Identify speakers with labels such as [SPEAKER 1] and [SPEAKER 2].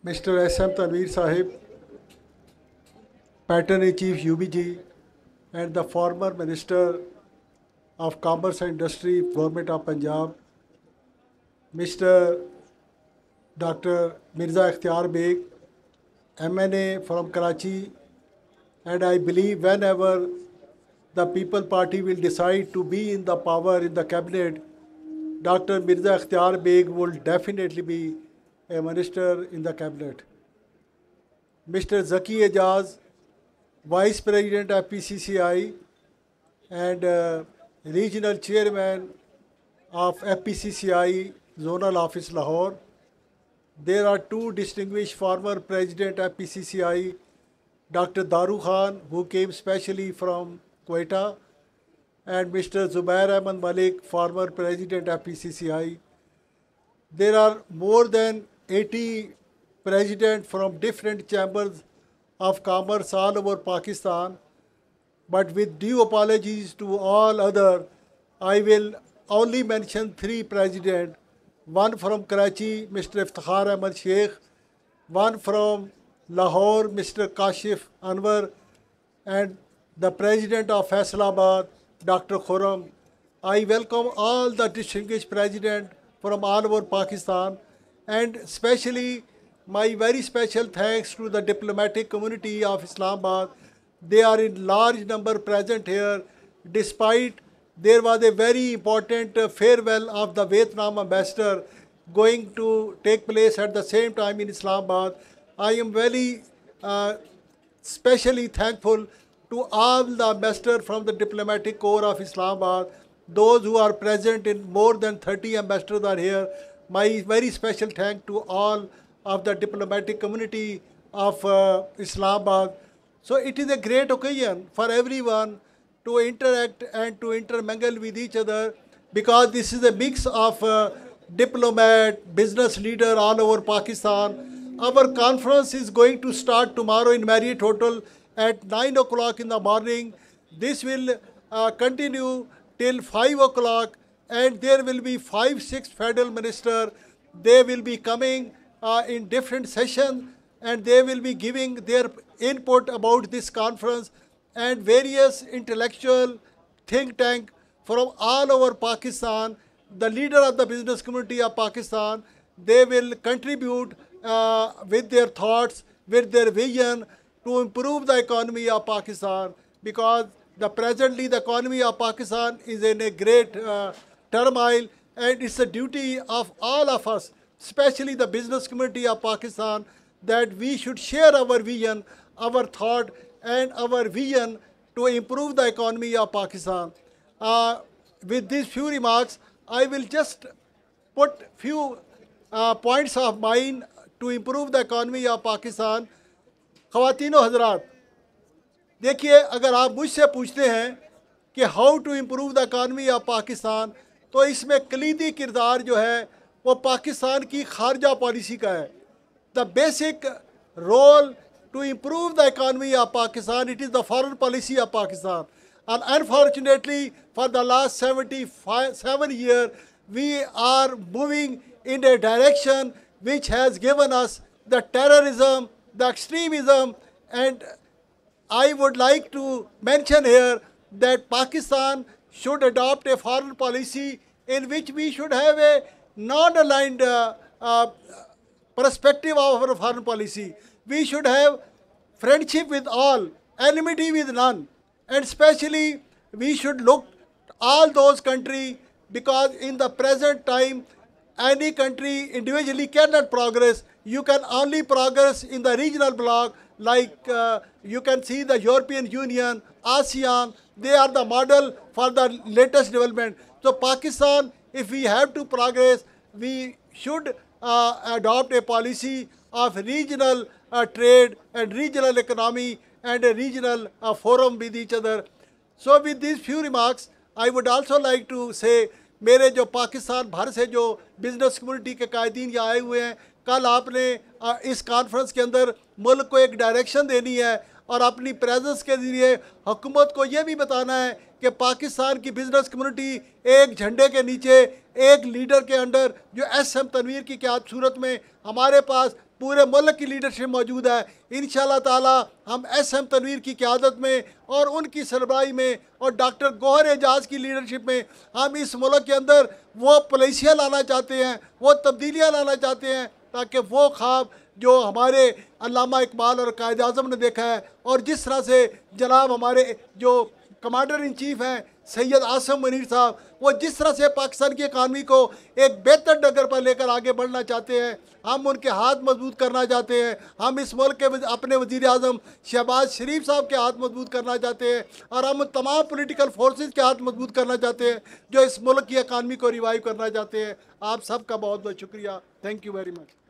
[SPEAKER 1] Mr. S.M. Tanveer Sahib, Patron-in-Chief UBG, and the former Minister of Commerce and Industry, Government of Punjab, Mr. Dr. Mirza Ikhtiar Beg, MNA from Karachi, and I believe whenever the People Party will decide to be in the power in the cabinet, Dr. Mirza Ikhtiar Beg will definitely be a minister in the cabinet. Mr. Zaki Ejaz, Vice President of PCCI and Regional Chairman of FPCCI Zonal Office Lahore. There are two distinguished former President of PCCI, Dr. Daru Khan, who came specially from Quetta, and Mr. Zubair Ahmad Malik, former President of PCCI. There are more than 80 presidents from different chambers of commerce all over Pakistan. But with due apologies to all others, I will only mention three presidents. One from Karachi, Mr. Iftikhar Ahmad Sheikh. One from Lahore, Mr. Kashif Anwar. And the President of Faisalabad, Dr. Khurram. I welcome all the distinguished presidents from all over Pakistan, and especially my very special thanks to the diplomatic community of Islamabad. They are in large number present here, despite there was a very important farewell of the Vietnam ambassador going to take place at the same time in Islamabad. I am very specially thankful to all the ambassadors from the diplomatic corps of Islamabad. Those who are present, in more than 30 ambassadors are here. My very special thanks to all of the diplomatic community of Islamabad. So it is a great occasion for everyone to interact and to intermingle with each other, because this is a mix of diplomat, business leader all over Pakistan. Our conference is going to start tomorrow in Marriott Hotel at 9 o'clock in the morning. This will continue till 5 o'clock, and there will be 5-6 federal ministers. They will be coming in different sessions, and they will be giving their input about this conference, and various intellectual think tank from all over Pakistan, the leader of the business community of Pakistan, they will contribute with their thoughts, with their vision to improve the economy of Pakistan, because presently the economy of Pakistan is in a great turmoil, and it's a duty of all of us, especially the business community of Pakistan, that we should share our vision, our thought, and our vision to improve the economy of Pakistan. With these few remarks, I will just put few points of mine to improve the economy of Pakistan. ख़वातीनो हज़रात, देखिए, अगर आप मुझसे पूछते हैं कि how to improve the economy of Pakistan, तो इसमें कलीदी किरदार जो है वो पाकिस्तान की खारजा पॉलिसी का है. The basic role to improve the economy of Pakistan, it is the foreign policy of Pakistan. And unfortunately, for the last 77 years, we are moving in a direction which has given us the terrorism, the extremism, and I would like to mention here that Pakistan should adopt a foreign policy in which we should have a non-aligned perspective of our foreign policy. We should have friendship with all, enmity with none, and especially we should look at all those countries, because in the present time any country individually cannot progress. You can only progress in the regional bloc, like you can see the European Union, ASEAN, they are the model for the latest development. So Pakistan, if we have to progress, we should adopt a policy of regional trade and regional economy and a regional forum with each other. So with these few remarks, I would also like to say, मेरे जो पाकिस्तान भर से जो business community के कायदीन यहाँ आए हुए हैं, कल आपने इस कॉन्फ्रेंस के अंदर मुल्क को एक डायरेक्शन देनी है और अपनी प्रेजेंस के ज़रिए हुकूमत को ये भी बताना है कि पाकिस्तान की बिज़नेस कम्युनिटी एक झंडे के नीचे, एक लीडर के अंडर, जो एस एम तनवीर की क्या सूरत में हमारे पास पूरे मुल्क की लीडरशिप मौजूद है। इंशाअल्लाह ताला हम SM तनवीर की क़यादत में और उनकी सरबराही में और डॉक्टर गौहर एजाज की लीडरशिप में हम इस मुल्क के अंदर वो पॉलिसियाँ लाना चाहते हैं, वो तब्दीलियाँ लाना चाहते हैं, ताकि वो ख्वाब जो हमारे अल्लामा इकबाल और कायद आज़म ने देखा है और जिस तरह से जनाब हमारे जो कमांडर इन चीफ हैं सैयद आसिम मुनीर साहब, वो जिस तरह से पाकिस्तान की इकानमी को एक बेहतर डगर पर लेकर आगे बढ़ना चाहते हैं, हम उनके हाथ मजबूत करना चाहते हैं। हम इस मुल्क के अपने वज़ीर आज़म शहबाज शरीफ साहब के हाथ मजबूत करना चाहते हैं और हम तमाम पॉलिटिकल फोर्सेस के हाथ मजबूत करना चाहते हैं जो इस मुल्क की इकानमी को रिवाइव करना चाहते हैं। आप सबका बहुत बहुत शुक्रिया। Thank you very much.